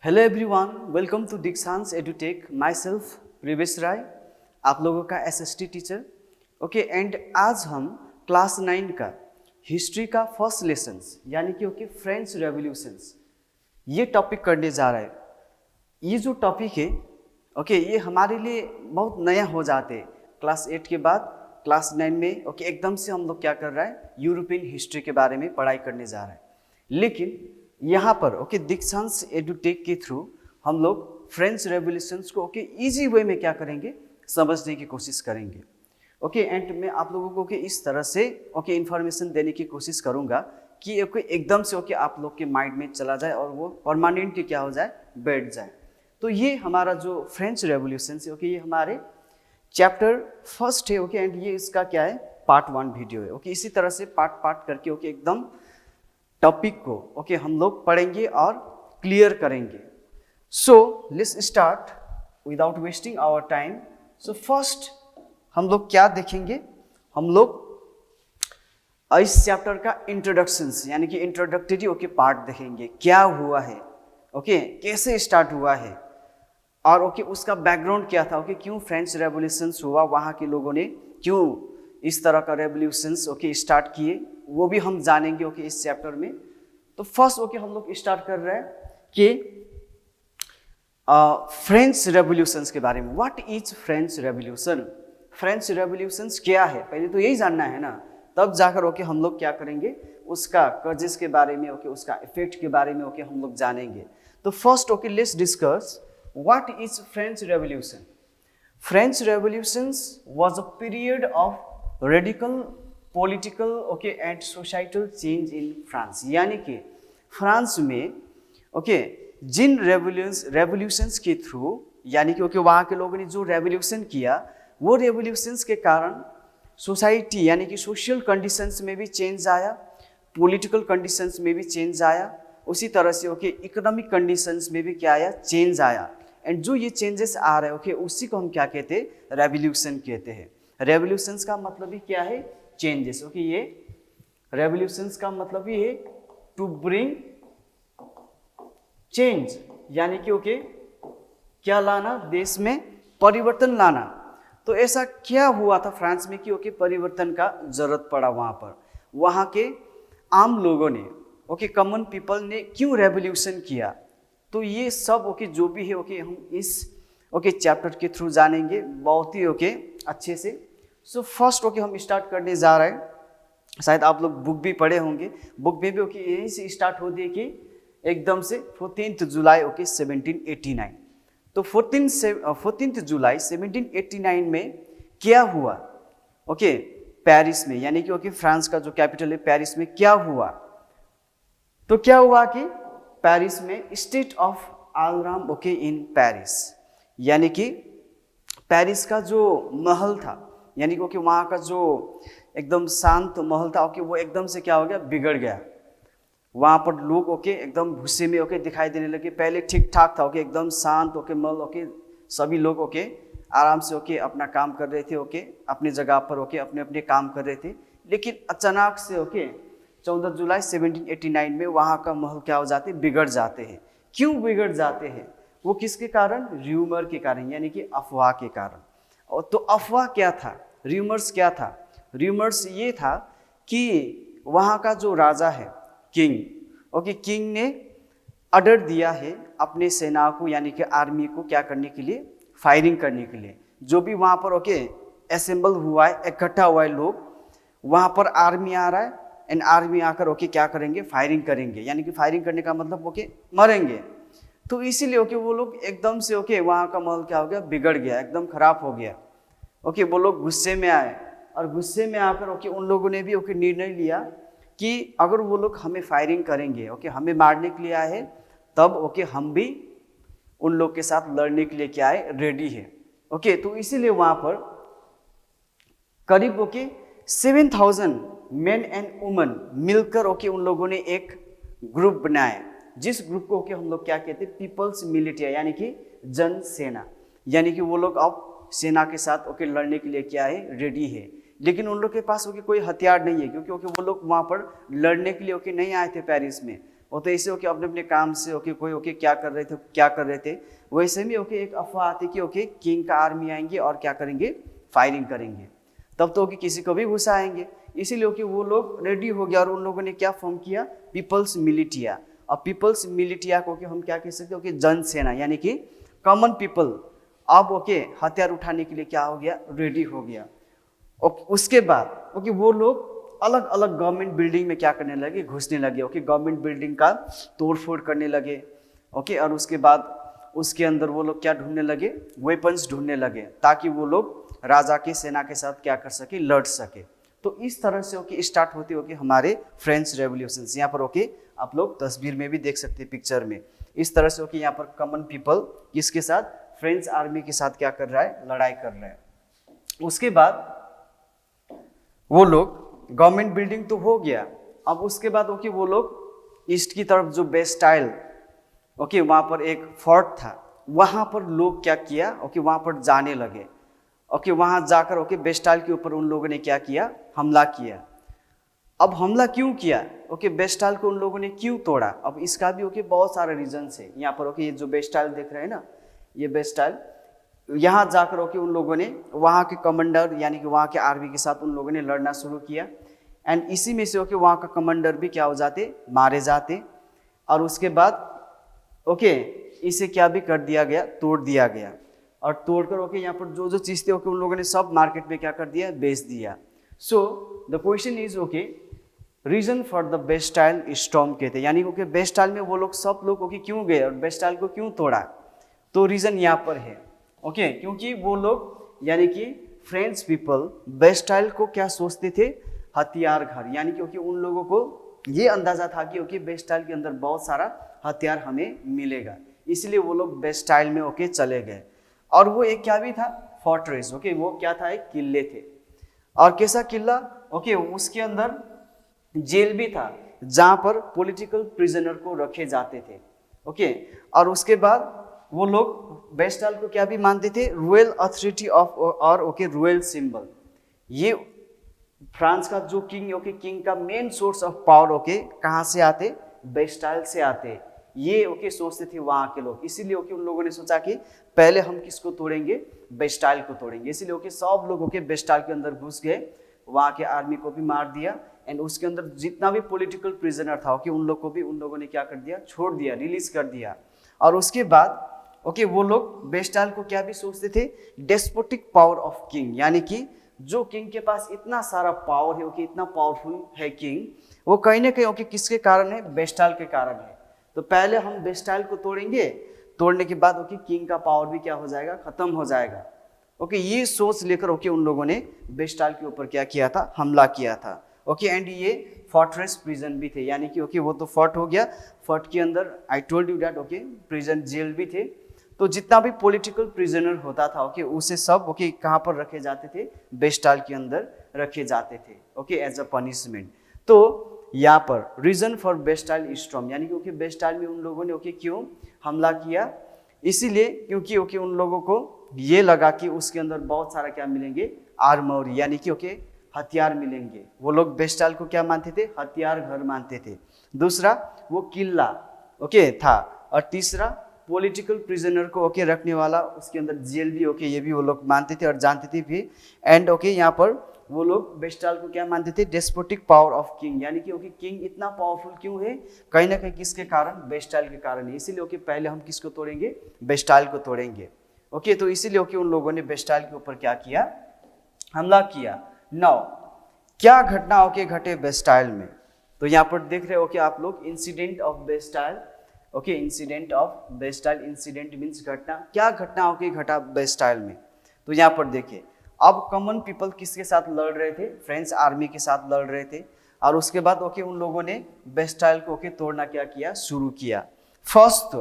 Hello everyone, welcome to Dikshansh Edutech. Myself Pravesh Rai, आप लोगों का एसएसटी टीचर। ओके एंड आज हम क्लास 9 का हिस्ट्री का फर्स्ट लेसन्स यानी कि फ्रेंच रेवोल्यूशंस ये टॉपिक करने जा रहे हैं। ये जो टॉपिक है ये हमारे लिए बहुत नया हो जाते हैं। क्लास 8 के बाद क्लास 9 में एकदम से हम लोग क्या कर रहे हैं, यूरोपियन हिस्ट्री के बारे में पढ़ाई करने जा रहे हैं। लेकिन यहाँ पर दीक्षांश एडुटेक के थ्रू हम लोग फ्रेंच रेवोल्यूशंस को इजी वे में क्या करेंगे, समझने की कोशिश करेंगे। एंड मैं आप लोगों को इस तरह से इंफॉर्मेशन देने की कोशिश करूँगा कि एकदम से आप लोग के माइंड में चला जाए और वो परमानेंटली क्या हो जाए, बैठ जाए। तो ये हमारा जो फ्रेंच रेवोल्यूशन है ये हमारे चैप्टर फर्स्ट है। एंड ये इसका क्या है, पार्ट 1 वीडियो है। इसी तरह से पार्ट करके एकदम टॉपिक को हम लोग पढ़ेंगे और क्लियर करेंगे। So let's start without wasting our time. So first हम लोग क्या देखेंगे, हम लोग इस चैप्टर का इंट्रोडक्शंस यानी कि इंट्रोडक्टरी पार्ट देखेंगे। क्या हुआ है, कैसे स्टार्ट हुआ है और उसका बैकग्राउंड क्या था, क्यों फ्रेंच रेवोल्यूशंस हुआ, वहाँ के लोगों ने क्यों इस तरह का रेवोल्यूशंस स्टार्ट किए, वो भी हम जानेंगे इस चैप्टर में। तो फर्स्ट हम लोग स्टार्ट कर रहे हैं कि फ्रेंच रेवोल्यूशंस के बारे में। What is French revolution, French revolutions क्या है, पहले तो यही जानना है ना, तब जाकर हम लोग क्या करेंगे, उसका कजेस के बारे में उसका इफेक्ट के बारे में हम लोग जानेंगे। तो first let's discuss what is French revolution. French revolutions was a period of radical political and societal change in France. यानी कि फ्रांस में जिन रेवोल्यूशंस के थ्रू यानी कि वहाँ के लोगों ने जो रेवोल्यूशन किया, वो रेवोल्यूशंस के कारण सोसाइटी यानी कि सोशल कंडीशंस में भी चेंज आया, पॉलिटिकल कंडीशंस में भी चेंज आया, उसी तरह से इकोनॉमिक कंडीशंस में भी क्या आया, चेंज आया। एंड जो ये चेंजेस आ रहे हैं उसी को हम क्या कहते हैं, रेवोल्यूशन कहते हैं। रेवोल्यूशंस का मतलब ही क्या है, चेंजेस। ये रेवोल्यूशंस का मतलब ही है टू ब्रिंग चेंज, यानी कि क्या लाना, देश में परिवर्तन लाना। तो ऐसा क्या हुआ था फ्रांस में कि परिवर्तन का जरूरत पड़ा वहाँ पर। वहाँ के आम लोगों ने कॉमन पीपल ने क्यों रेवोल्यूशन किया, तो ये सब जो भी है हम इस चैप्टर के थ्रू जानेंगे बहुत ही अच्छे से। सो फर्स्ट हम स्टार्ट करने जा रहे हैं। शायद आप लोग बुक भी पढ़े होंगे, बुक में भी यहीं से स्टार्ट होती है कि एकदम से 14 जुलाई 1789। तो 14 जुलाई 1789 में क्या हुआ पेरिस में, यानी कि फ्रांस का जो कैपिटल है पेरिस में क्या हुआ। तो क्या हुआ कि पेरिस में state of alarm in Paris, यानी कि पेरिस का जो महल था, यानी कि वहाँ का जो एकदम शांत महल था वो एकदम से क्या हो गया, बिगड़ गया। वहाँ पर लोग एकदम गुस्से में दिखाई देने लगे। पहले ठीक ठाक था एकदम शांत महल सभी लोग आराम से अपना काम कर रहे थे अपनी जगह पर अपने अपने काम कर रहे थे। लेकिन अचानक से 14 जुलाई 1789 में वहाँ का महल क्या हो जाते, बिगड़ जाते हैं। क्यों बिगड़ जाते हैं, वो किसके कारण, र्यूमर के कारण, यानी कि अफवाह के कारण। तो अफवाह क्या था, र्यूमर्स क्या था, र्यूमर्स ये था कि वहाँ का जो राजा है किंग किंग ने ऑर्डर दिया है अपने सेना को यानी कि आर्मी को क्या करने के लिए, फायरिंग करने के लिए। जो भी वहाँ पर असेंबल हुआ है, इकट्ठा हुआ है लोग, वहाँ पर आर्मी आ रहा है एंड आर्मी आकर क्या करेंगे, फायरिंग करेंगे। यानी कि फायरिंग करने का मतलब मरेंगे। तो इसीलिए वो लोग एकदम से वहाँ का महल क्या हो गया, बिगड़ गया, एकदम खराब हो गया। वो लोग गुस्से में आए और गुस्से में आकर उन लोगों ने भी निर्णय लिया कि अगर वो लोग हमें फायरिंग करेंगे हमें मारने के लिए आए, तब हम भी उन लोग के साथ लड़ने के लिए क्या है, रेडी है। तो इसीलिए वहाँ पर करीब 7,000 मेन एंड वुमेन मिलकर उन लोगों ने एक ग्रुप बनाया, जिस ग्रुप को हम लोग क्या कहते हैं, पीपल्स मिलिटिया, यानी कि जन सेना। यानी कि वो लोग अब सेना के साथ लड़ने के लिए क्या है, रेडी है। लेकिन उन लोग के पास कोई हथियार नहीं है, क्योंकि वो लोग वहाँ पर लड़ने के लिए नहीं आए थे पेरिस में। वो तो ऐसे ओके अपने अपने काम से ओके कोई ओके क्या कर रहे थे वैसे में ओके एक अफवाह आती कि ओके किंग का आर्मी आएंगे और क्या करेंगे, फायरिंग करेंगे। तब तो ओके किसी को भी गुस्सा आएंगे, इसीलिए ओके वो लोग रेडी हो गया और उन लोगों ने क्या फॉर्म किया, पीपल्स मिलिटिया। अब पीपल्स मिलिटिया को हम क्या कह सकते हैं, ओके जनसेना, यानी कि कॉमन पीपल अब ओके हथियार उठाने के लिए क्या हो गया, रेडी हो गया। उसके बाद ओके वो लोग अलग अलग गवर्नमेंट बिल्डिंग में क्या करने लगे, घुसने लगे। ओके गवर्नमेंट बिल्डिंग का तोड़फोड़ करने लगे। ओके और उसके बाद उसके अंदर वो लोग क्या ढूंढने लगे, वेपन्स ढूंढने लगे, ताकि वो लोग राजा की सेना के साथ क्या कर सके, लड़ सके। तो इस तरह से ओके स्टार्ट होते होके हमारे फ्रेंच रेवोल्यूशन। यहाँ पर ओके आप लोग तस्वीर में भी देख सकते हैं, पिक्चर में इस तरह से ओके यहाँ पर कॉमन पीपल किसके साथ, फ्रेंच आर्मी के साथ क्या कर रहा है, लड़ाई कर रहा है। उसके बाद वो लोग गवर्नमेंट बिल्डिंग तो हो गया, अब उसके बाद ओके वो लोग ईस्ट की तरफ जो बेस्टाइल ओके वहाँ पर एक फोर्ट था, वहाँ पर लोग क्या किया, ओके वहाँ पर जाने लगे। ओके वहाँ जाकर ओके बेस्टाइल के ऊपर उन लोगों ने क्या किया, हमला किया। अब हमला क्यों किया, ओके बेस्टाइल को उन लोगों ने क्यों तोड़ा, अब इसका भी ओके बहुत सारे रीजन है। यहाँ पर ओके ये जो बेस्टाइल देख रहे हैं ना, ये बेस्टाइल, यहाँ जाकर ओके उन लोगों ने वहाँ के कमांडर यानी कि वहाँ के आर्मी के साथ उन लोगों ने लड़ना शुरू किया। एंड इसी में से ओके वहाँ का कमांडर भी क्या हो जाते, मारे जाते। और उसके बाद ओके इसे क्या भी कर दिया गया, तोड़ दिया गया। और तोड़कर ओके यहाँ पर जो जो चीज़ थे ओके उन लोगों ने सब मार्केट में क्या कर दिया, बेच दिया। So the question is okay reason for the Bastille storm कहते हैं, यानी ओके बेस्टाइल में वो लोग सब लोग ओके क्यों गए और बेस्टाइल को क्यों तोड़ा। तो रीजन यहाँ पर है ओके क्योंकि वो लोग यानी कि फ्रेंच पीपल बेस्टाइल को क्या सोचते थे, हथियार घर, यानी कि ओके उन लोगों को ये अंदाजा था कि ओके बेस्टाइल के अंदर बहुत सारा हथियार हमें मिलेगा, इसलिए वो लोग बेस्टाइल में ओके चले गए। और वो एक क्या भी था, फोर्ट्रेस, ओके वो क्या था, एक किले थे। और कैसा किला, ओके उसके अंदर जेल भी था जहाँ पर पॉलिटिकल प्रिजनर को रखे जाते थे। ओके और उसके बाद वो लोग बेस्टाइल को क्या भी मानते थे, रॉयल अथॉरिटी ऑफ और ओके रॉयल सिंबल। ये फ्रांस का जो किंग ओके किंग का main source of power okay कहाँ से आते, बेस्टाइल से आते। ये ओके सोचते थे वहाँ के लोग, इसीलिए ओके उन लोगों ने सोचा कि पहले हम किसको तोड़ेंगे, बेस्टाइल को तोड़ेंगे। इसीलिए ओके सब लोग ओके बेस्टाइल के अंदर घुस गए, वहाँ के आर्मी को भी मार दिया। एंड उसके अंदर जितना भी पॉलिटिकल प्रिजनर था ओके उन लोग को भी उन लोगों ने क्या कर दिया, छोड़ दिया, रिलीज कर दिया। और उसके बाद ओके वो लोग बेस्टाइल को क्या भी सोचते थे, डेस्पोटिक पावर ऑफ किंग, यानी कि जो किंग के पास इतना सारा पावर है ओके इतना पावरफुल है किंग, वो कहीं ना कहीं ओके किसके कारण है, बेस्टाइल के कारण है। तो पहले हम बेस्टाइल को तोड़ेंगे, तोड़ने के बाद ओके किंग का पावर भी क्या हो जाएगा, खत्म हो जाएगा। ओके ये सोच लेकर ओके उन लोगों ने बेस्टाइल के ऊपर क्या किया था, हमला किया था। ओके एंड ये फोर्ट्रेस प्रिजन भी थे, यानी कि ओके वो तो फोर्ट हो गया, फोर्ट के अंदर I told you that okay prison jail भी थे। तो जितना भी पॉलिटिकल प्रिजनर होता था ओके उसे सब ओके कहाँ पर रखे जाते थे, बेस्टाइल के अंदर रखे जाते थे ओके एज अ पनिशमेंट। तो यहाँ पर रीजन फॉर बेस्टाइल स्टॉर्म, यानी कि ओके बेस्टाइल में उन लोगों ने ओके क्यों हमला किया, इसीलिए क्योंकि ओके उन लोगों को ये लगा कि उसके अंदर बहुत सारा क्या मिलेंगे, आर्मर, यानी कि ओके हथियार मिलेंगे। वो लोग बेस्टाइल को क्या मानते थे, हथियार घर मानते थे। दूसरा वो किला ओके था। और तीसरा पॉलिटिकल प्रिजनर को ओके रखने वाला उसके अंदर जेल भी ओके ये भी वो लोग मानते थे और जानते थे भी। एंड ओके यहाँ पर वो लोग बेस्टाइल को क्या मानते थे, डेस्पोटिक पावर ऑफ किंग, यानी कि ओके किंग इतना पावरफुल क्यों है, कहीं ना कहीं किसके कारण, बेस्टाइल के कारण है। इसीलिए ओके पहले हम किसको तोड़ेंगे, बेस्टाइल को तोड़ेंगे। ओके तो इसीलिए ओके उन लोगों ने बेस्टाइल के ऊपर क्या किया, हमला किया। नाउ क्या घटना ओके घटे बेस्टाइल में, तो यहाँ पर देख रहे हो कि आप लोग incident of Bastille. Okay incident of Bastille, incident means घटना, क्या घटना ओके घटा बेस्टाइल में। तो यहाँ पर देखिए अब कॉमन पीपल किसके साथ लड़ रहे थे, फ्रेंच आर्मी के साथ लड़ रहे थे। और उसके बाद ओके उन लोगों ने बेस्टाइल को ओके तोड़ना क्या किया, शुरू किया। First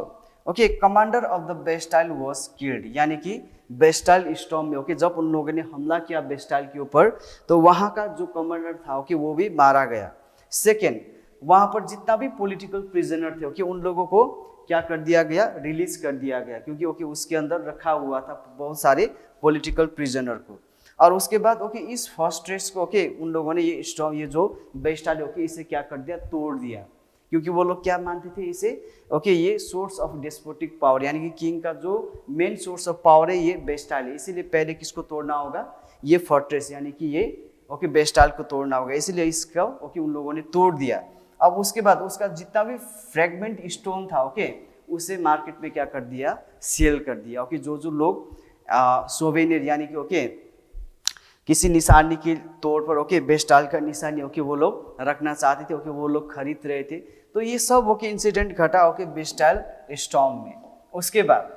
okay commander of the Bastille was killed, यानी कि बेस्टाइल स्टॉर्म में ओके जब उन लोगों ने हमला किया बेस्टाइल के ऊपर तो वहाँ का जो कमांडर था ओके वो भी मारा गया। सेकेंड वहाँ पर जितना भी पॉलिटिकल प्रिजनर थे ओके उन लोगों को क्या कर दिया गया, रिलीज कर दिया गया, क्योंकि ओके उसके अंदर रखा हुआ था बहुत सारे पॉलिटिकल प्रिजनर को। और उसके बाद ओके इस फोर्ट्रेस को ओके उन लोगों ने ये जो बेस्टाइल ओके इसे क्या कर दिया, तोड़ दिया। क्योंकि वो लोग क्या मानते थे इसे, ओके ये सोर्स ऑफ डेस्पोटिक पावर, यानी कि किंग का जो मेन सोर्स ऑफ पावर है ये बेस्टाइल है, इसीलिए पहले किसको तोड़ना होगा, ये फोर्ट्रेस यानी कि ये ओके बेस्टाइल को तोड़ना होगा, इसलिए इसका ओके उन लोगों ने तोड़ दिया। अब उसके बाद उसका जितना भी फ्रेगमेंट स्टोन था ओके उसे मार्केट में क्या कर दिया, सेल कर दिया। ओके जो जो लोग सोवेनियर यानी कि ओके किसी निशानी के तौर पर ओके बेस्टाइल का निशानी ओके वो लोग रखना चाहते थे, ओके वो लोग खरीद रहे थे। तो ये सब ओके इंसिडेंट घटा ओके बेस्टाइल स्टॉर्म में। उसके बाद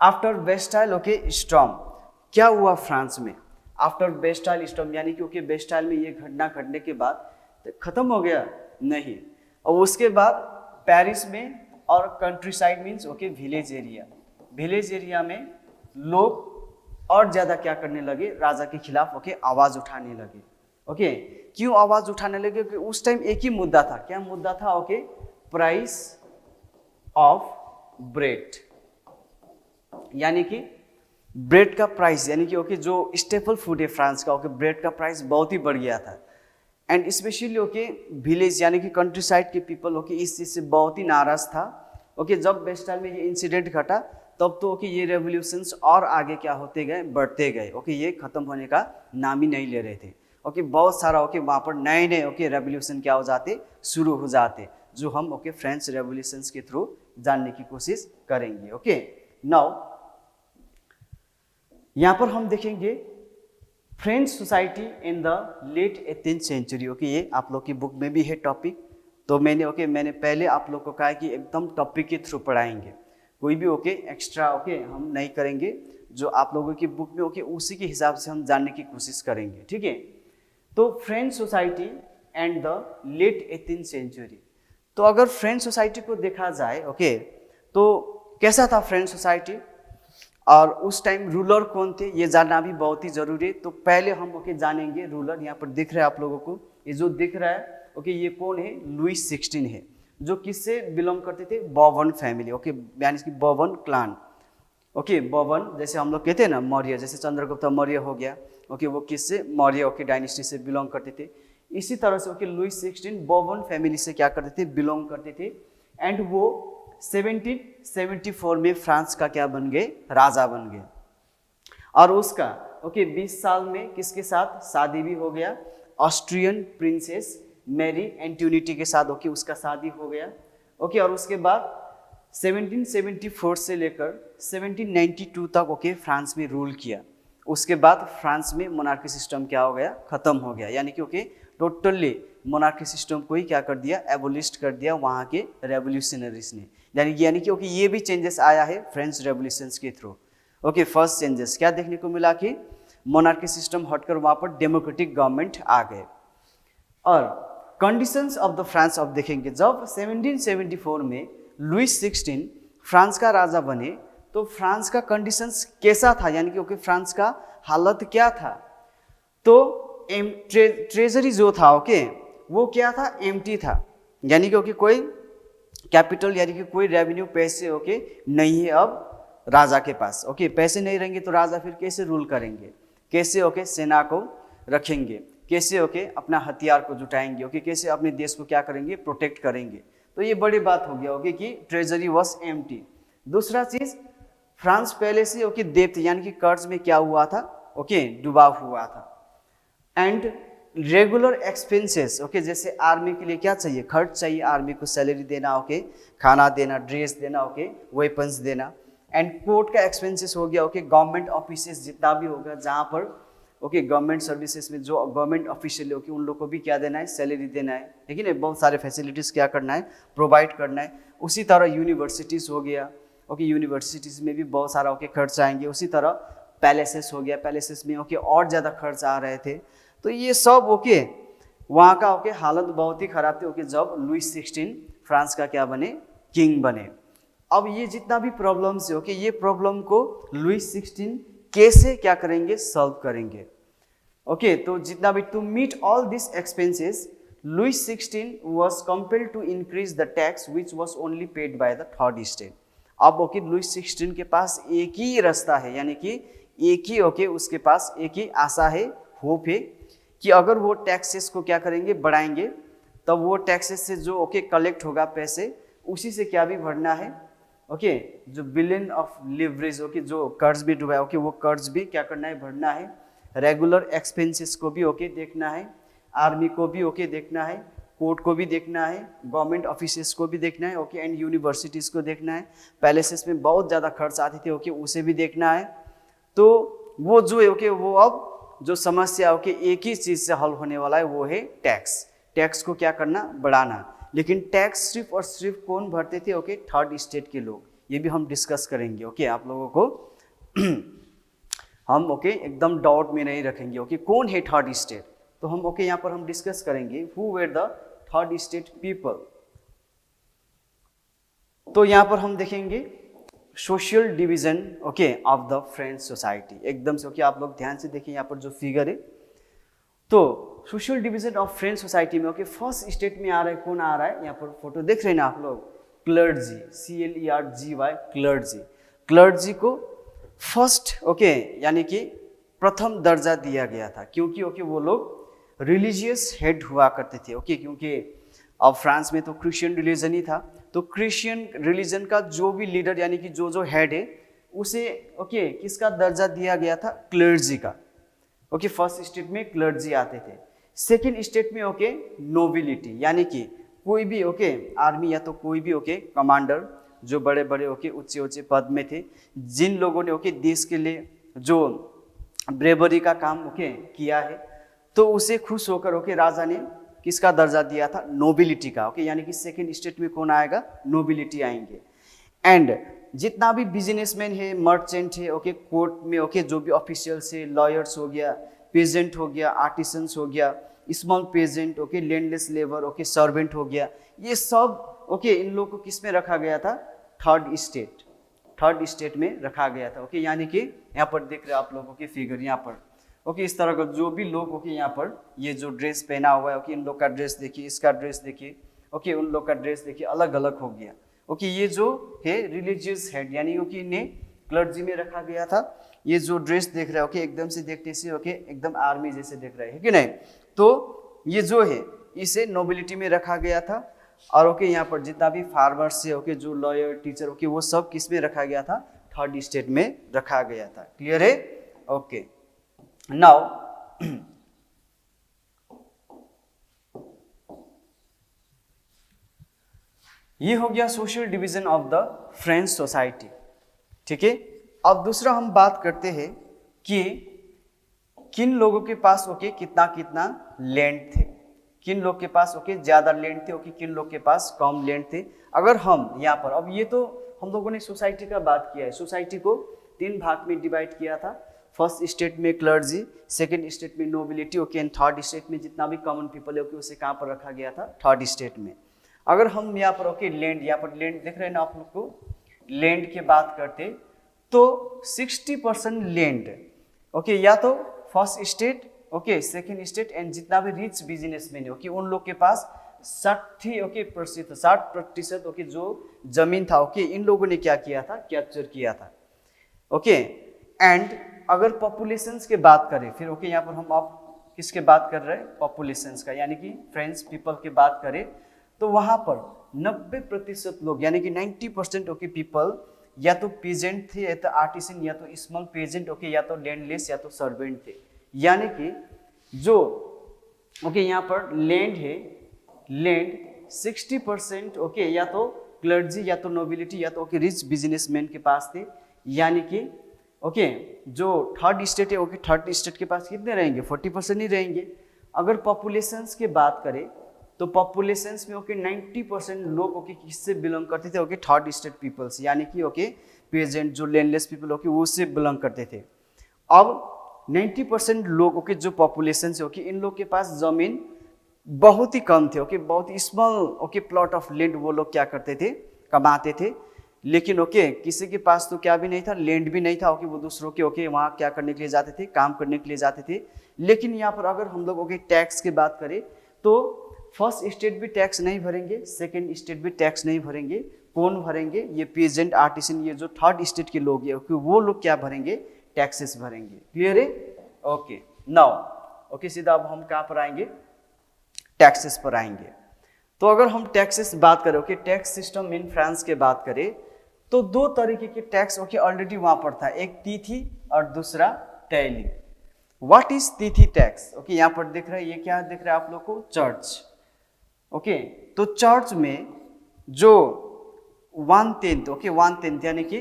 आफ्टर बेस्टाइल ओके स्टॉर्म क्या हुआ फ्रांस में, आफ्टर बेस्टाइल स्टॉर्म यानी कि ओके बेस्टाइल में ये घटना घटने के बाद खत्म हो गया नहीं, और उसके बाद पेरिस में और country side means okay village area में लोग और ज़्यादा क्या करने लगे, राजा के खिलाफ ओके आवाज़ उठाने लगे। ओके क्यों आवाज़ उठाने लगे, क्योंकि उस टाइम एक ही मुद्दा था, क्या मुद्दा था, ओके प्राइस ऑफ ब्रेड, यानी कि ब्रेड का प्राइस, यानी कि ओके जो स्टेपल फूड है फ्रांस का, ओके ब्रेड का प्राइस बहुत ही बढ़ गया था। एंड स्पेशली ओके विलेज यानी कि कंट्री साइड के पीपल ओके इस चीज़ से बहुत ही नाराज़ था। ओके जब बेस्टाइल में ये इंसिडेंट घटा तब तो ओके ये रेवोल्यूशंस और आगे क्या होते गए, बढ़ते गए। ओके ये खत्म होने का नाम ही नहीं ले रहे थे। ओके बहुत सारा ओके वहाँ पर नए नए ओके रेवोल्यूशन क्या हो जाते, शुरू हो जाते, जो हम ओके फ्रेंच रेवोल्यूशंस के थ्रू जानने की कोशिश करेंगे। ओके नाउ यहाँ पर हम देखेंगे French society in the late 18th century. Okay ये आप लोग की बुक में भी है टॉपिक, तो मैंने पहले आप लोग को कहा कि एकदम टॉपिक के थ्रू पढ़ाएंगे, कोई भी ओके एक्स्ट्रा ओके हम नहीं करेंगे, जो आप लोगों की बुक में ओके उसी के हिसाब से हम जानने की कोशिश करेंगे। ठीक है, तो French society and the late 18th century. तो अगर फ्रेंच सोसाइटी को देखा जाए ओके तो कैसा था फ्रेंच सोसाइटी और उस टाइम रूलर कौन थे ये जानना भी बहुत ही जरूरी है। तो पहले हम ओके जानेंगे रूलर। यहाँ पर दिख रहा है आप लोगों को, ये जो दिख रहा है ओके ये कौन है, लुईस 16 है, जो किससे बिलोंग करते थे, बॉर्बन फैमिली। ओके यानी कि बॉर्बन क्लान। ओके बॉर्बन जैसे हम लोग कहते हैं ना मौर्य, जैसे चंद्रगुप्त मौर्य हो गया, ओके वो किससे, मौर्य ओके डायनेस्टी से बिलोंग करते थे। इसी तरह से ओके लुईस 16 बॉर्बन फैमिली से क्या करते थे, बिलोंग करते थे। एंड वो 1774 में फ्रांस का क्या बन गए, राजा बन गए। और उसका ओके 20 साल में किसके साथ शादी भी हो गया, ऑस्ट्रियन प्रिंसेस मैरी एंटोनिटी के साथ ओके उसका शादी हो गया। ओके और उसके बाद 1774 से लेकर 1792 तक ओके फ्रांस में रूल किया। उसके बाद फ्रांस में मोनार्की सिस्टम क्या हो गया, खत्म हो गया, यानी कि ओके टोटली मोनार्की सिस्टम को ही क्या कर दिया, एबोलिस्ट कर दिया वहाँ के रेवोल्यूशनरीज ने। यानी कि ओके ये भी चेंजेस आया है फ्रेंच रेवोल्यूशंस के थ्रू। ओके फर्स्ट चेंजेस क्या देखने को मिला कि मोनार्की सिस्टम हटकर वहाँ पर डेमोक्रेटिक गवर्नमेंट आ गए। और कंडीशंस ऑफ द फ्रांस अब देखेंगे, जब 1774 में लुईस 16 फ्रांस का राजा बने तो फ्रांस का कंडीशंस कैसा था, यानी कि ओके फ्रांस का हालत क्या था। तो ट्रेजरी जो था ओके वो क्या था, एम्प्टी था, यानी कि ओके कोई कैपिटल यानी कि कोई रेवेन्यू पैसे ओके नहीं है अब राजा के पास। ओके पैसे नहीं रहेंगे तो राजा फिर कैसे रूल करेंगे, कैसे ओके सेना को रखेंगे, कैसे ओके अपना हथियार को जुटाएंगे, ओके कैसे अपने देश को क्या करेंगे, प्रोटेक्ट करेंगे। तो ये बड़ी बात हो गया ओके कि ट्रेजरी वॉज एम्प्टी। दूसरा चीज फ्रांस पहले से ओके डेब्ट यानी कि कर्ज में क्या हुआ था, ओके डूबा हुआ था। एंड रेगुलर एक्सपेंसेस ओके जैसे आर्मी के लिए क्या चाहिए, खर्च चाहिए, आर्मी को सैलरी देना ओके, खाना देना, ड्रेस देना ओके, वेपन्स देना। एंड कोर्ट का एक्सपेंसेस हो गया ओके, गवर्नमेंट ऑफिसेस जितना भी होगा जहाँ पर ओके गवर्नमेंट सर्विसेज में जो गवर्नमेंट ऑफिशियल ओके उन लोग को भी क्या देना है, सैलरी देना है, ठीक है ना, बहुत सारे फैसिलिटीज़ क्या करना है, प्रोवाइड करना है। उसी तरह यूनिवर्सिटीज़ हो गया ओके, यूनिवर्सिटीज़ में भी बहुत सारा ओके खर्च आएंगे। उसी तरह पैलेसेस हो गया, पैलेसेस में ओके और ज़्यादा खर्च आ रहे थे। तो ये सब ओके वहाँ का ओके हालत बहुत ही ख़राब थी ओके जब लुईस 16 फ्रांस का क्या बने, किंग बने। अब ये जितना भी प्रॉब्लम्स है ओके ये प्रॉब्लम को लुईस 16 कैसे क्या करेंगे, सॉल्व करेंगे। ओके तो जितना भी to meet all this expenses Louis 16 was compelled to increase the tax which was only paid by the third state. अब ओके लुईस 16 के पास एक ही रास्ता है, यानी कि एक ही ओके उसके पास एक ही आशा है, होप है कि अगर वो टैक्सेस को क्या करेंगे, बढ़ाएंगे तब वो टैक्सेस से जो ओके कलेक्ट होगा पैसे, उसी से क्या भी भरना है, ओके जो बिलियन ऑफ लिवरेज, ओके जो कर्ज भी डूबा है, ओके वो कर्ज भी क्या करना है, भरना है। रेगुलर एक्सपेंसेस को भी ओके देखना है, आर्मी को भी ओके देखना है, कोर्ट को भी देखना है, गवर्नमेंट ऑफिसेस को भी देखना है, ओके एंड यूनिवर्सिटीज़ को देखना है। पैलेसेस में बहुत ज़्यादा खर्च आते थे, ओके उसे भी देखना है। तो वो जो है ओके वो अब जो समस्या ओके एक ही चीज़ से हल होने वाला है, वो है टैक्स। टैक्स को क्या करना, बढ़ाना। लेकिन टैक्स सिर्फ और सिर्फ कौन भरते थे, ओके थर्ड स्टेट के लोग। ये भी हम डिस्कस करेंगे, ओके आप लोगों को हम ओके एकदम डाउट में नहीं रखेंगे, ओके कौन है थर्ड स्टेट। तो हम ओके यहाँ पर हम डिस्कस करेंगे who were the third state people. तो यहाँ पर हम देखेंगे social division okay of the French society. एकदम से ओके आप लोग ध्यान से देखिए यहाँ पर जो फिगर है। तो social division of French society में ओके फर्स्ट स्टेट में आ रहा है, कौन आ रहा है, यहाँ पर फोटो देख रहे हैं ना आप लोग, क्लर्जी, CLERGY, क्लर्जी। क्लर्जी को फर्स्ट ओके यानी कि प्रथम दर्जा दिया गया था, क्योंकि ओके वो लोग रिलीजियस हेड हुआ करते थे, ओके क्योंकि अब फ्रांस में तो क्रिश्चियन रिलीजन ही था। तो क्रिश्चियन रिलीजन का जो भी लीडर यानी कि जो हेड है, उसे ओके किसका दर्जा दिया गया था, क्लर्जी का। ओके फर्स्ट स्टेट में क्लर्जी आते थे। सेकेंड स्टेट में ओके नोबिलिटी, यानी कि कोई भी ओके आर्मी या तो कोई भी ओके कमांडर, जो बड़े बड़े ओके ऊंचे ऊंचे पद में थे, जिन लोगों ने ओके देश के लिए जो ब्रेवरी का काम ओके किया है, तो उसे खुश होकर ओके राजा ने किसका दर्जा दिया था, नोबिलिटी का। ओके यानी कि सेकेंड स्टेट में कौन आएगा, नोबिलिटी आएंगे। एंड जितना भी बिजनेसमैन है, मर्चेंट है, ओके कोर्ट में ओके जो भी ऑफिशियल्स है, लॉयर्स हो गया, पेजेंट हो गया, आर्टिसंस हो गया, small peasant okay, landless labour okay, servant हो गया, ये सब ओके इन लोगों को किस में रखा गया था, थर्ड स्टेट में रखा गया था। ओके यानी कि यहाँ पर देख रहे हैं आप लोगों की फिगर, यहाँ पर ओके इस तरह का जो भी लोग ओके यहाँ पर ये जो ड्रेस पहना हुआ है, ओके इन लोग का ड्रेस देखिए, इसका ड्रेस देखिए, ओके उन लोग का ड्रेस देखिए, अलग अलग हो गया। ओके ये जो है रिलीजियस हेड, यानी कि इन्हें क्लर्जी में रखा गया था। ये जो ड्रेस देख रहा है ओके एकदम से देखने से ओके एकदम आर्मी जैसे देख रहा है कि नहीं। तो ये जो है इसे नोबिलिटी में रखा गया था। और ओके यहाँ पर जितना भी फार्मर्स है ओके, जो लॉयर, टीचर ओके, वो सब किस में रखा गया था, थर्ड स्टेट में रखा गया था। क्लियर है, ओके नाउ ये हो गया social division of the French society. ठीक है, अब दूसरा हम बात करते हैं कि किन लोगों के पास ओके कितना कितना लैंड थे, किन लोग के पास ओके ज्यादा लैंड थे, ओके किन लोग के पास कम लैंड थे। अगर हम यहाँ पर, अब ये तो हम लोगों ने सोसाइटी का बात किया है, सोसाइटी को 3 भाग में डिवाइड किया था। फर्स्ट स्टेट में क्लर्जी, सेकेंड स्टेट में nobility okay, and third state में जितना भी कॉमन पीपल है ओके उसे कहाँ पर रखा गया था, थर्ड स्टेट में। अगर हम यहाँ पर ओके लैंड, यहाँ पर लैंड देख रहे हैं ना आप लोग को, लैंड की बात करते तो 60% लैंड ओके या तो first state okay, second state and जितना भी रिच बिजनेसमैन है ओके, उन लोग के पास 60% ओके जो जमीन था ओके, इन लोगों ने क्या किया था, कैप्चर किया था। ओके एंड अगर पॉपुलेशंस के बात करें फिर ओके, यहाँ पर हम अब किसके बात कर रहे हैं, पॉपुलेशंस का, यानी कि फ्रेंच पीपल की बात करें तो वहां पर 90% लोग यानी कि 90% ओके पीपल या तो पेजेंट थे, या तो आर्टिसन, या तो स्मॉल पेजेंट ओके, या तो लैंडलेस, या तो सर्वेंट थे। यानी कि जो ओके यहाँ पर लैंड है, लैंड 60% ओके या तो क्लर्जी, या तो नोबिलिटी, या तो ओके रिच बिजनेसमैन के पास थे। यानी कि ओके जो थर्ड स्टेट है ओके, थर्ड स्टेट के पास कितने रहेंगे, 40% ही रहेंगे। अगर पॉपुलेशंस की बात करें तो पॉपुलेशंस में ओके 90% लोग ओके किससे बिलोंग करते थे, ओके थर्ड स्टेट पीपल से, यानी कि ओके पेजेंट जो लैंडलेस पीपल ओके वो से बिलोंग करते थे। अब 90% लोग ओके जो पॉपुलेशन से ओके, इन लोग के पास जमीन बहुत ही कम थे ओके, बहुत ही small okay plot of land वो लोग क्या करते थे, कमाते थे। लेकिन ओके किसी के पास तो क्या भी नहीं था, लैंड भी नहीं था ओके, वो दूसरों के ओके वहाँ क्या करने के लिए जाते थे, काम करने के लिए जाते थे। लेकिन यहाँ पर अगर हम लोग ओके टैक्स की बात करें तो फर्स्ट स्टेट भी टैक्स नहीं भरेंगे, सेकेंड स्टेट भी टैक्स नहीं भरेंगे। कौन भरेंगे, ये पेजेंट, आर्टिसन, ये जो थर्ड स्टेट के लोग हैं ओके, वो लोग क्या भरेंगे, टैक्सेस भरेंगे। क्लियर है, ओके नाउ ओके सीधा अब हम कहाँ पर आएंगे, टैक्सेस पर आएंगे। तो अगर हम टैक्सेस बात करें, okay, tax system in France के बात करें तो दो तरीके के टैक्स, ओके, ऑलरेडी वहां पर था, एक तिथि और दूसरा टैली। व्हाट इज तिथि टैक्स? ओके, यहाँ पर दिख रहा है, ये क्या दिख रहा है आप लोग को? चर्च। ओके, तो चर्च में जो 1/10, ओके, 1/10 यानी कि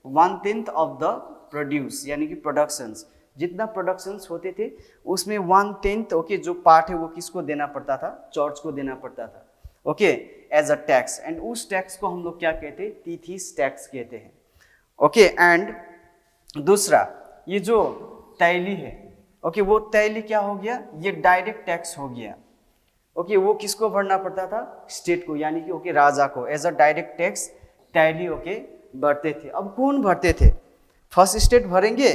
1/10 ऑफ द प्रोड्यूस यानी कि प्रोडक्शंस, जितना प्रोडक्शंस होते थे उसमें 1/10, ओके, जो पार्ट है वो किसको देना पड़ता था? चर्च को देना पड़ता था, ओके, एज अ टैक्स। एंड उस टैक्स को हम लोग क्या कहते हैं? तिथिस टैक्स कहते हैं, ओके। एंड दूसरा ये जो तैली है, ओके, वो तैली क्या हो गया? ये डायरेक्ट टैक्स हो गया, ओके, वो किसको भरना पड़ता था? स्टेट को, यानी कि ओके, राजा को, as a direct tax taille, okay, भरते थे। अब कौन भरते थे? फर्स्ट स्टेट भरेंगे?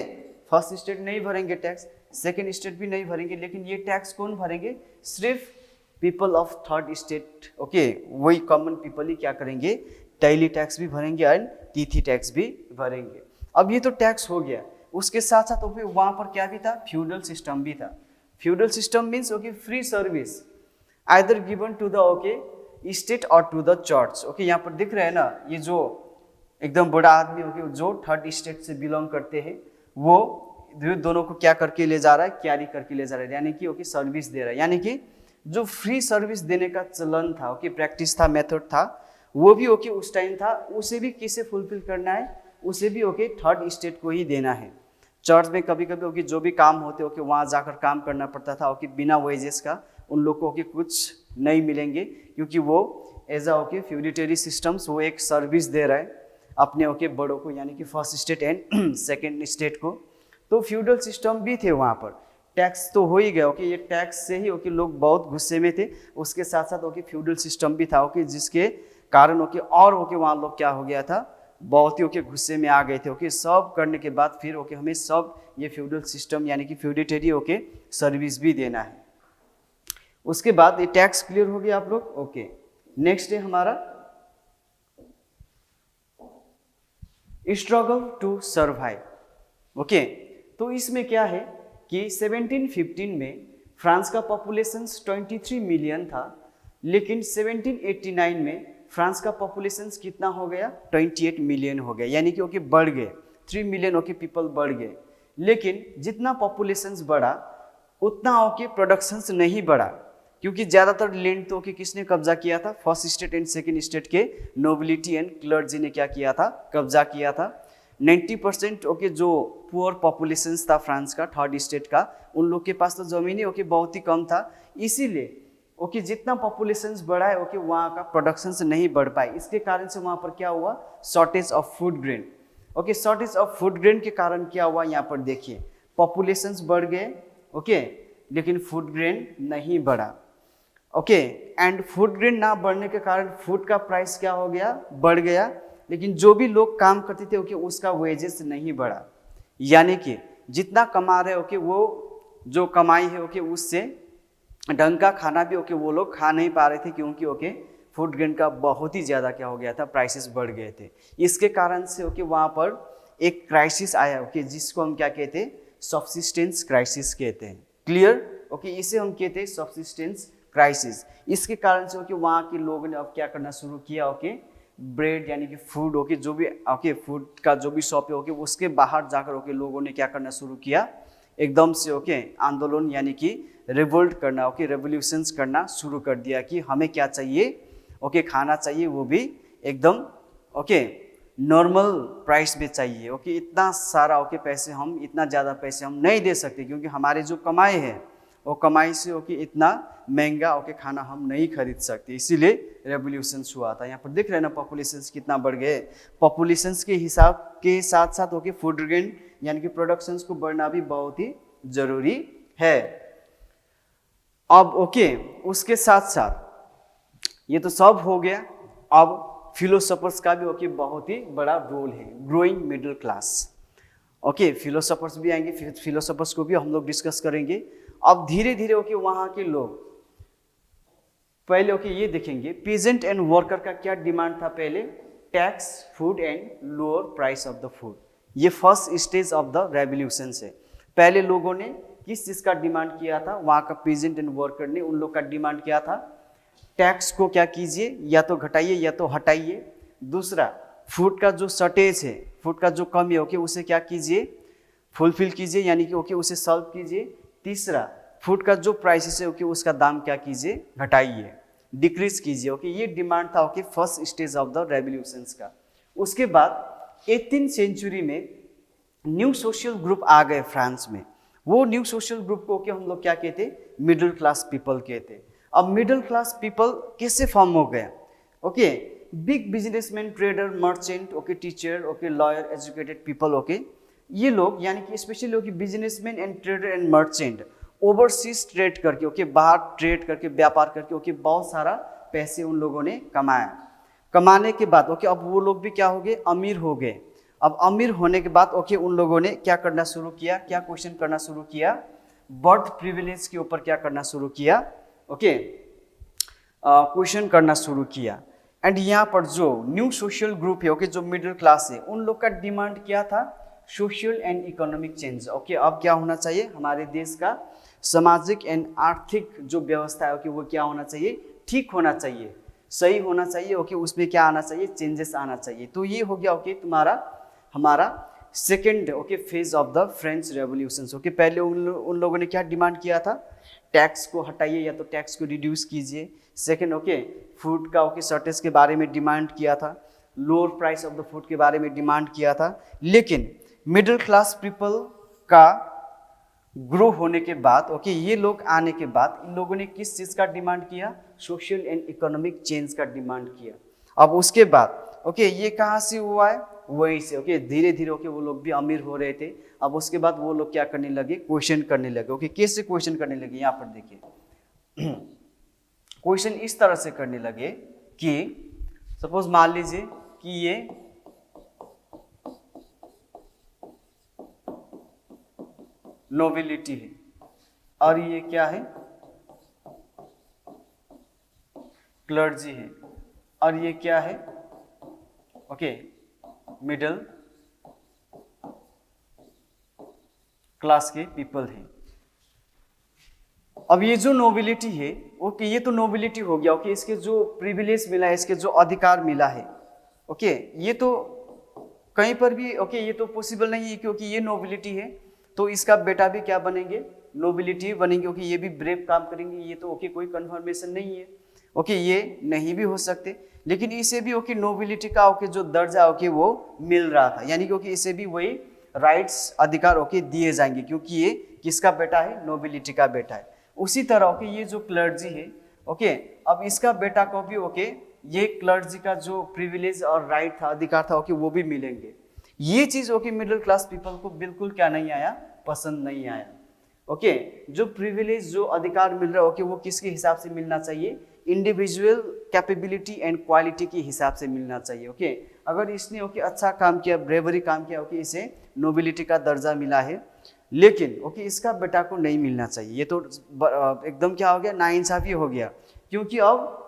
फर्स्ट स्टेट नहीं भरेंगे टैक्स, सेकेंड स्टेट भी नहीं भरेंगे, लेकिन ये टैक्स कौन भरेंगे? सिर्फ people of third state, okay, वही कॉमन पीपल ही क्या करेंगे? टैली टैक्स भी भरेंगे एंड तिथि टैक्स भी भरेंगे। अब ये तो टैक्स हो गया, उसके साथ साथ ओके वहाँ पर क्या भी था? फ्यूडल सिस्टम भी था। Feudal system means okay free service either given to the okay state और टू द चर्च। ओके, यहाँ पर दिख रहा है ना, ये जो एकदम बड़ा आदमी ओके जो थर्ड स्टेट से बिलोंग करते हैं वो दोनों को क्या करके ले जा रहा है? कैरी करके ले जा रहा है, यानी कि ओके सर्विस दे रहा है। यानी कि जो फ्री सर्विस देने का चलन था, ओके, प्रैक्टिस था, मेथड था, वो भी ओके उस टाइम था, उसे भी किसे फुलफिल करना है? उसे भी ओके थर्ड स्टेट को ही देना है। चर्च में कभी कभी ओके जो भी काम होते ओके वहाँ जाकर काम करना पड़ता था, ओके, बिना वेजेस का उन लोग को ओके कुछ नहीं मिलेंगे, क्योंकि वो as a okay feudatory systems वो एक सर्विस दे रहा है अपने ओके बड़ों को, यानी कि first state and second state को। तो फ्यूडल सिस्टम भी थे वहाँ पर। टैक्स तो हो ही गया, ओके, ये टैक्स से ही ओके लोग बहुत गुस्से में थे, उसके साथ साथ ओके फ्यूडल सिस्टम भी था, ओके, जिसके कारण ओके और ओके वहाँ लोग क्या हो गया था? बहुत ही ओके गुस्से में आ गए थे, ओके। सब करने के बाद फिर ओके हमें सब ये फ्यूडल सिस्टम यानी कि फ्यूडिटरी ओके सर्विस भी देना है। उसके बाद ये टैक्स क्लियर हो गया आप लोग, ओके। नेक्स्ट है हमारा स्ट्रगल टू सर्वाइव, ओके। तो इसमें क्या है कि 1715 में फ्रांस का पॉपुलेशन 23 मिलियन था, लेकिन 1789 में फ्रांस का पॉपुलेशन कितना हो गया? 28 मिलियन हो गया, यानी कि ओके बढ़ गए, 3 मिलियन ओके पीपल बढ़ गए। लेकिन जितना पॉपुलेशन बढ़ा उतना ओके प्रोडक्शंस नहीं बढ़ा, क्योंकि ज़्यादातर लैंड तो ओके किसने कब्जा किया था? First state and second state के नोबिलिटी एंड क्लर्जी ने क्या किया था? कब्जा किया था। 90% ओके जो पुअर पॉपुलेशंस था फ्रांस का, थर्ड स्टेट का, उन लोग के पास तो ज़मीन ही ओके बहुत ही कम था, इसीलिए ओके जितना पॉपुलेशंस बढ़ा है ओके वहाँ का प्रोडक्शंस नहीं बढ़ पाए। इसके कारण से वहाँ पर क्या हुआ? Shortage of food grain, okay. Shortage of food grain के कारण क्या हुआ? यहाँ पर देखिए, पॉपुलेशंस बढ़ गए, ओके, लेकिन फूड ग्रेन नहीं बढ़ा, ओके। एंड फूड ग्रेन ना बढ़ने के कारण फूड का प्राइस क्या हो गया? बढ़ गया, लेकिन जो भी लोग काम करते थे ओके उसका वेजेस नहीं बढ़ा, यानी कि जितना कमा रहे ओके वो जो कमाई है ओके उससे ढंग का खाना भी ओके वो लोग खा नहीं पा रहे थे, क्योंकि ओके फूड ग्रेन का बहुत ही ज़्यादा क्या हो गया था? प्राइसेस बढ़ गए थे। इसके कारण से ओके वहाँ पर एक क्राइसिस आया, ओके, जिसको हम क्या कहते हैं? सब्सिस्टेंस क्राइसिस कहते हैं। क्लियर, ओके, इसे हम कहते हैं सब्सिस्टेंस क्राइसिस। इसके कारण से ओके वहाँ के लोगों ने अब क्या करना शुरू किया? ओके ब्रेड यानी कि फूड, ओके, जो भी ओके फूड का जो भी शॉप है ओके उसके बाहर जाकर ओके लोगों ने क्या करना शुरू किया? एकदम से ओके आंदोलन यानी कि रिवोल्ट करना, ओके, रेवोल्यूशंस करना शुरू कर दिया कि हमें क्या चाहिए? ओके खाना चाहिए, वो भी एकदम ओके नॉर्मल प्राइस में चाहिए, ओके। इतना सारा ओके पैसे हम, इतना ज़्यादा पैसे हम नहीं दे सकते, क्योंकि हमारे जो कमाई है वो कमाई से ओके इतना महंगा ओके खाना हम नहीं खरीद सकते, इसीलिए रेवोल्यूशंस हुआ था। यहाँ पर देख रहे हैं ना पॉपुलेशंस कितना बढ़ गए। पॉपुलेशंस के हिसाब के साथ साथ ओके फूड ग्रेन यानी कि प्रोडक्शंस को बढ़ना भी बहुत ही जरूरी है। अब ओके उसके साथ साथ ये तो सब हो गया, अब फिलोसोफर्स का भी ओके बहुत ही बड़ा रोल है। Growing middle class, okay, philosophers भी आएंगे, फिलोसोफर्स को भी हम लोग डिस्कस करेंगे। अब धीरे धीरे ओके वहाँ के लोग पहले ओके ये देखेंगे पीजेंट एंड वर्कर का क्या डिमांड था पहले? Tax, food and lower price of the food. ये first stage of the revolution से पहले लोगों ने किस चीज़ का डिमांड किया था? वहाँ का पीजेंट एंड वर्कर ने उन लोग का डिमांड किया था टैक्स को क्या कीजिए, या तो घटाइए या तो हटाइए। दूसरा, फूड का जो शॉर्टेज है, फूड का जो कमी है ओके उसे क्या कीजिए, फुलफिल कीजिए, यानी कि ओके उसे सॉल्व कीजिए। तीसरा, फूड का जो प्राइसेस है ओके उसका दाम क्या कीजिए, घटाइए, डिक्रीज कीजिए। ओके ये डिमांड था okay first stage of the revolutions का। उसके बाद 18th सेंचुरी में न्यू सोशल ग्रुप आ गए फ्रांस में। वो न्यू सोशल ग्रुप को ओके हम लोग क्या कहते, मिडिल क्लास पीपल कहते। अब मिडिल क्लास पीपल कैसे फॉर्म हो गए, okay big businessman, trader, merchant, okay teacher, okay lawyer, educated people, okay ये लोग यानी कि specially okay businessman and trader and merchant overseas trade करके ओके बाहर ट्रेड करके व्यापार करके ओके बहुत सारा पैसे उन लोगों ने कमाया। कमाने के बाद ओके अब वो लोग भी क्या हो गए, अमीर हो गए। अब अमीर होने के बाद ओके उन लोगों ने क्या करना शुरू किया, क्या क्वेश्चन करना शुरू किया, बर्थ प्रिविलेज के ऊपर क्या करना शुरू किया, ओके क्वेश्चन करना शुरू किया। एंड यहाँ पर जो न्यू सोशल ग्रुप है ओके जो मिडिल क्लास है उन लोग का डिमांड क्या था, social and economic change. Okay अब क्या होना चाहिए, हमारे देश का सामाजिक एंड आर्थिक जो व्यवस्था है ओके वो क्या होना चाहिए, ठीक होना चाहिए, सही होना चाहिए। ओके उसमें क्या आना चाहिए, चेंजेस आना चाहिए। तो ये हो गया ओके तुम्हारा हमारा second okay phase of the French revolution. Okay पहले उन लोगों ने क्या डिमांड किया था, टैक्स को हटाइए या तो टैक्स को रिड्यूस कीजिए। सेकेंड ओके फूड का ओके शॉर्टेज के बारे में डिमांड किया था, lower price of the food के बारे में डिमांड किया था। लेकिन मिडिल क्लास पीपल का ग्रो होने के बाद ओके ये लोग आने के बाद इन लोगों ने किस चीज़ का डिमांड किया, सोशल एंड इकोनॉमिक चेंज का डिमांड किया। अब उसके बाद ओके ये कहाँ से हुआ है, वहीं से ओके धीरे धीरे ओके वो लोग भी अमीर हो रहे थे। अब उसके बाद वो लोग क्या करने लगे, क्वेश्चन करने लगे। ओके कैसे क्वेश्चन करने लगे, यहाँ पर देखिए क्वेश्चन इस तरह से करने लगे कि सपोज मान लीजिए कि ये नोबिलिटी है और ये क्या है, क्लर्जी है, और ये क्या है, ओके मिडिल क्लास के पीपल हैं। अब ये जो नोबिलिटी है ओके ये तो नोबिलिटी हो गया। ओके इसके जो प्रिविलेज मिला है, इसके जो अधिकार मिला है ओके ये तो कहीं पर भी ओके ये तो पॉसिबल नहीं है क्योंकि ये नोबिलिटी है तो इसका बेटा भी क्या बनेंगे, नोबिलिटी बनेंगे। ओके ये भी ब्रेव काम करेंगे, ये तो ओके कोई कन्फर्मेशन नहीं है। ओके ये नहीं भी हो सकते, लेकिन इसे भी ओके नोबिलिटी का ओके जो दर्जा ओके वो मिल रहा था, यानी कि इसे भी वही राइट्स अधिकार ओके दिए जाएंगे क्योंकि ये किसका बेटा है, नोबिलिटी का बेटा है। उसी तरह ओके ये जो क्लर्जी है ओके अब इसका बेटा को भी ओके ये क्लर्जी का जो प्रिविलेज और राइट था, अधिकार था ओके वो भी मिलेंगे। ये चीज ओके मिडिल क्लास पीपल को बिल्कुल क्या नहीं आया, पसंद नहीं आया। ओके जो प्रिविलेज जो अधिकार मिल रहा है ओके वो किसके हिसाब से मिलना चाहिए, इंडिविजुअल कैपेबिलिटी एंड क्वालिटी के हिसाब से मिलना चाहिए। ओके अगर इसने ओके अच्छा काम किया, ब्रेवरी काम किया ओके इसे नोबिलिटी का दर्जा मिला है, लेकिन ओके इसका बेटा को नहीं मिलना चाहिए। ये तो एकदम क्या हो गया, नाइंसाफी हो गया क्योंकि अब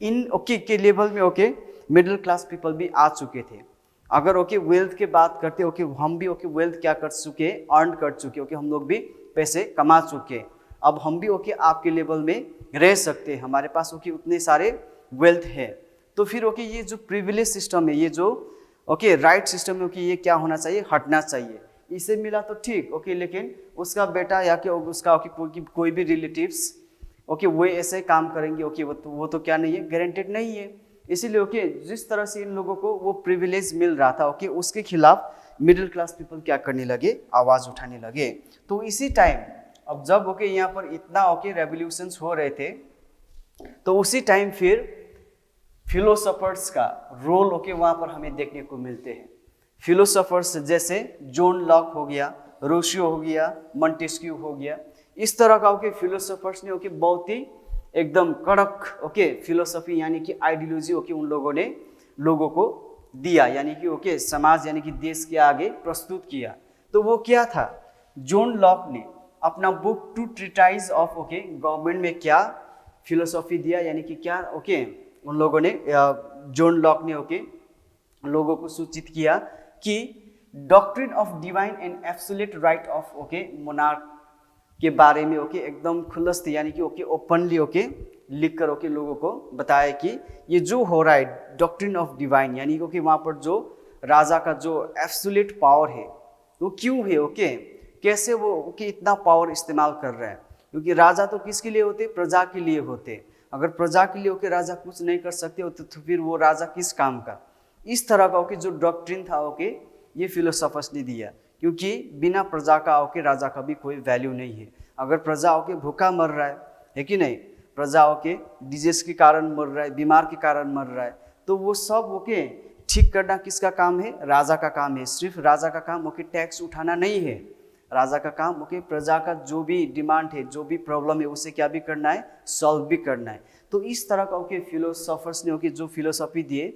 इन ओके के लेवल में ओके मिडिल क्लास पीपल भी आ चुके थे। अगर ओके वेल्थ के बात करते ओके हम भी ओके वेल्थ क्या कर चुके, अर्न कर चुके, ओके हम लोग भी पैसे कमा चुके। अब हम भी ओके आपके लेवल में रह सकते हैं, हमारे पास ओके उतने सारे वेल्थ है। तो फिर ओके ये जो प्रिविलेज सिस्टम है, ये जो ओके राइट सिस्टम है ओके ये क्या होना चाहिए, हटना चाहिए। इसे मिला तो ठीक ओके, लेकिन उसका बेटा या कि उसका ओके कोई भी रिलेटिव्स ओके वो ऐसे काम करेंगे ओके वो तो क्या नहीं है, गारंटेड नहीं है। इसीलिए ओके जिस तरह से इन लोगों को वो प्रिविलेज मिल रहा था ओके उसके खिलाफ मिडिल क्लास पीपल क्या करने लगे, आवाज़ उठाने लगे। तो इसी टाइम अब जब ओके यहाँ पर इतना ओके रेवोल्यूशंस हो रहे थे तो उसी टाइम फिर फिलोसोफर्स का रोल ओके वहाँ पर हमें देखने को मिलते हैं। फिलोसोफर्स जैसे जॉन लॉक हो गया, रोशियो हो गया, मॉन्टेस्क्यू हो गया, इस तरह का ओके फिलोसोफर्स ने ओके बहुत ही एकदम कड़क ओके फिलोसफी यानी कि आइडियोलॉजी ओके उन लोगों ने लोगों को दिया, यानी कि ओके समाज यानी कि देश के आगे प्रस्तुत किया। तो वो क्या था, जॉन लॉक ने अपना book two treatise of okay government में क्या फिलोसॉफी दिया, यानी कि क्या ओके उन लोगों ने जॉन लॉक ने ओके लोगों को सूचित किया कि doctrine of divine and absolute right of okay monarch के बारे में ओके एकदम खुलस यानी कि ओके ओपनली ओके लिख कर ओके लोगों को बताया कि ये जो हो रहा है डॉक्ट्रिन ऑफ डिवाइन, यानी कि वहाँ पर जो राजा का जो एब्सोल्यूट पावर है वो क्यों है ओके, कैसे वो ओके इतना पावर इस्तेमाल कर रहा है, क्योंकि राजा तो किसके लिए होते, प्रजा के लिए होते। अगर प्रजा के लिए ओके राजा कुछ नहीं कर सकते होते तो फिर वो राजा किस काम का। इस तरह का ओके जो डॉक्ट्रिन था ओके ये फिलोसोफर्स ने दिया, क्योंकि बिना प्रजा का ओके राजा का भी कोई वैल्यू नहीं है। अगर प्रजा ओके भूखा मर रहा है कि नहीं, प्रजा ओके डिजीज के कारण मर रहा है, बीमार के कारण मर रहा है, तो वो सब ओके ठीक करना किसका काम है, राजा का काम है। सिर्फ राजा का काम ओके टैक्स उठाना नहीं है, राजा का काम ओके प्रजा का जो भी डिमांड है, जो भी प्रॉब्लम है उसे क्या भी करना है, सॉल्व भी करना है। तो इस तरह का ओके फिलोसोफर्स ने ओके जो फिलोसॉफी दिए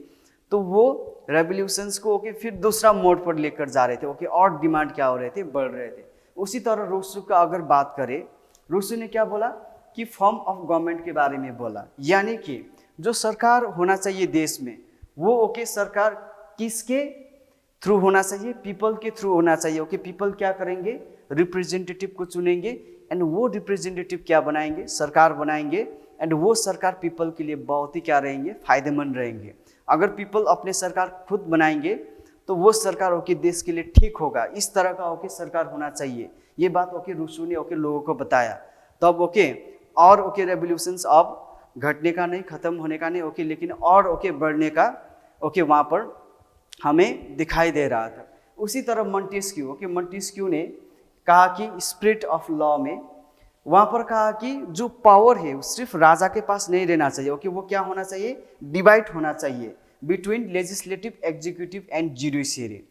तो वो रेवोल्यूशंस को ओके फिर दूसरा मोड पर लेकर जा रहे थे ओके, और डिमांड क्या हो रहे थे, बढ़ रहे थे। उसी तरह रूसो का अगर बात करें, रूसो ने क्या बोला कि फॉर्म ऑफ गवर्नमेंट के बारे में बोला, यानी कि जो सरकार होना चाहिए देश में वो ओके सरकार किसके थ्रू होना चाहिए, पीपल के थ्रू होना चाहिए ओके। पीपल क्या करेंगे, रिप्रेजेंटेटिव को चुनेंगे एंड वो रिप्रेजेंटेटिव क्या बनाएंगे, सरकार बनाएंगे एंड वो सरकार पीपल के लिए बहुत ही क्या रहेंगे, फायदेमंद रहेंगे। अगर पीपल अपने सरकार खुद बनाएंगे तो वो सरकार ओके देश के लिए ठीक होगा। इस तरह का ओके सरकार होना चाहिए, ये बात ओके रूसो ने ओके लोगों को बताया। तब ओके और ओके रेवोल्यूशंस अब घटने का नहीं, खत्म होने का नहीं ओके, लेकिन और ओके बढ़ने का ओके वहाँ पर हमें दिखाई दे रहा था। उसी तरह मॉन्टेस्क्यू ओके, मॉन्टेस्क्यू ने कहा कि स्पिरिट ऑफ लॉ में वहाँ पर कहा कि जो पावर है सिर्फ राजा के पास नहीं रहना चाहिए ओके, वो क्या होना चाहिए, डिवाइड होना चाहिए between legislative, executive and judiciary,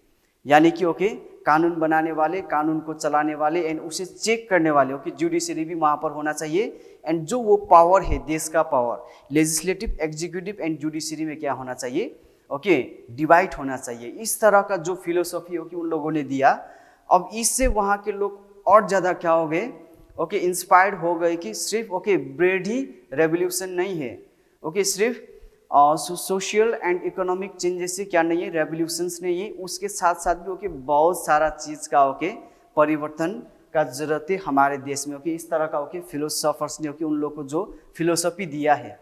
यानी कि ओके कानून बनाने वाले, कानून को चलाने वाले एंड उसे चेक करने वाले ओके, जुडिशियरी भी वहाँ पर होना चाहिए। एंड जो वो पावर है देश का power, legislative, executive and judiciary में क्या होना चाहिए ओके, डिवाइड होना चाहिए। इस तरह का जो फिलोसॉफी ओके उन लोगों ने दिया। अब इससे वहाँ के लोग और ज़्यादा क्या हो गए ओके, इंस्पायर्ड हो गए कि सिर्फ ओके ब्रेड ही रेवोल्यूशन नहीं है ओके, सिर्फ सोशल एंड इकोनॉमिक चेंजेस से क्या नहीं है, रेवोल्यूशंस नहीं है, उसके साथ साथ भी ओके बहुत सारा चीज़ का ओके परिवर्तन का जरूरत है हमारे देश में ओके। इस तरह का ओके फिलोसोफर्स ने ओके उन लोगों को जो फिलोसॉफी दिया है।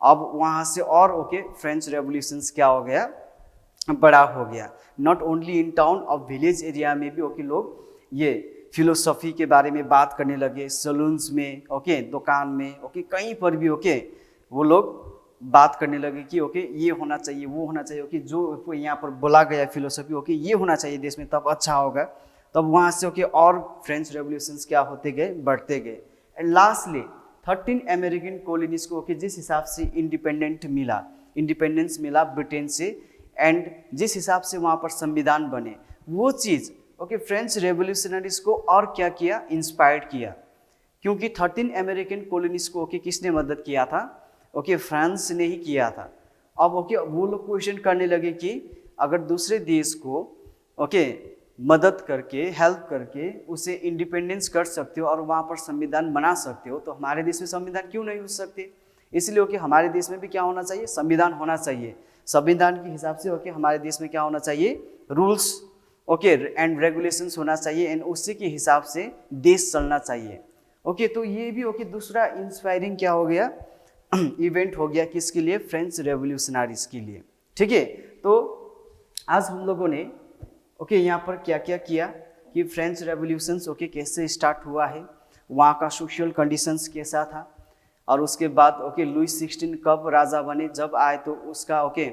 अब वहाँ से और ओके फ्रेंच रेवोल्यूशंस क्या हो गया, बड़ा हो गया। नॉट ओनली इन टाउन और विलेज एरिया में भी ओके लोग ये फिलोसॉफी के बारे में बात करने लगे, सलून्स में ओके, दुकान में ओके, कहीं पर भी ओके वो लोग बात करने लगे कि ओके ये होना चाहिए, वो होना चाहिए ओके, जो यहाँ पर बोला गया फिलोसॉफी ओके ये होना चाहिए देश में तब अच्छा होगा। तब वहाँ से ओके और फ्रेंच रेवोल्यूशंस क्या होते गए, बढ़ते गए। एंड लास्टली 13 अमेरिकन कॉलोनीज को ओके जिस हिसाब से इंडिपेंडेंस मिला ब्रिटेन से एंड जिस हिसाब से वहाँ पर संविधान बने, वो चीज़ ओके फ्रेंच रेवोल्यूशनरीज को और क्या किया, इंस्पायर्ड किया। क्योंकि 13 अमेरिकन कॉलोनीज को ओके किसने मदद किया था ओके, फ्रांस ने ही किया था। अब ओके वो लोग क्वेश्चन करने लगे कि अगर दूसरे देश को ओके मदद करके, हेल्प करके उसे इंडिपेंडेंस कर सकते हो और वहाँ पर संविधान बना सकते हो, तो हमारे देश में संविधान क्यों नहीं हो सकते। इसलिए ओके हमारे देश में भी क्या होना चाहिए, संविधान होना चाहिए। संविधान के हिसाब से ओके हमारे देश में क्या होना चाहिए, रूल्स ओके एंड रेगुलेशंस होना चाहिए एंड उसी के हिसाब से देश चलना चाहिए ओके। तो ये भी ओके दूसरा इंस्पायरिंग क्या हो गया, इवेंट हो गया किसके लिए, फ्रेंच रेवोल्यूशनरीज के लिए। ठीक है, तो आज हम लोगों ने ओके यहाँ पर क्या क्या किया कि फ्रेंच रेवोल्यूशंस ओके कैसे स्टार्ट हुआ है, वहाँ का सोशल कंडीशंस कैसा था, और उसके बाद ओके लुइस 16 कब राजा बने, जब आए तो उसका ओके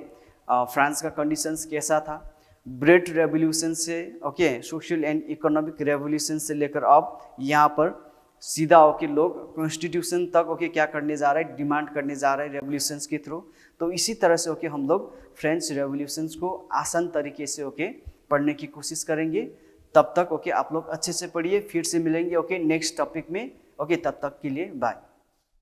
फ्रांस का कंडीशंस कैसा था। ब्रेड रेवोल्यूशन से okay social and economic revolution से लेकर अब यहाँ पर सीधा ओके लोग कॉन्स्टिट्यूशन तक ओके क्या करने जा रहे हैं, डिमांड करने जा रहे हैं रेवोल्यूशंस के थ्रू। तो इसी तरह से ओके हम लोग फ्रेंच रेवोल्यूशंस को आसान तरीके से ओके पढ़ने की कोशिश करेंगे। तब तक ओके आप लोग अच्छे से पढ़िए, फिर से मिलेंगे ओके नेक्स्ट टॉपिक में ओके। तब तक के लिए बाय।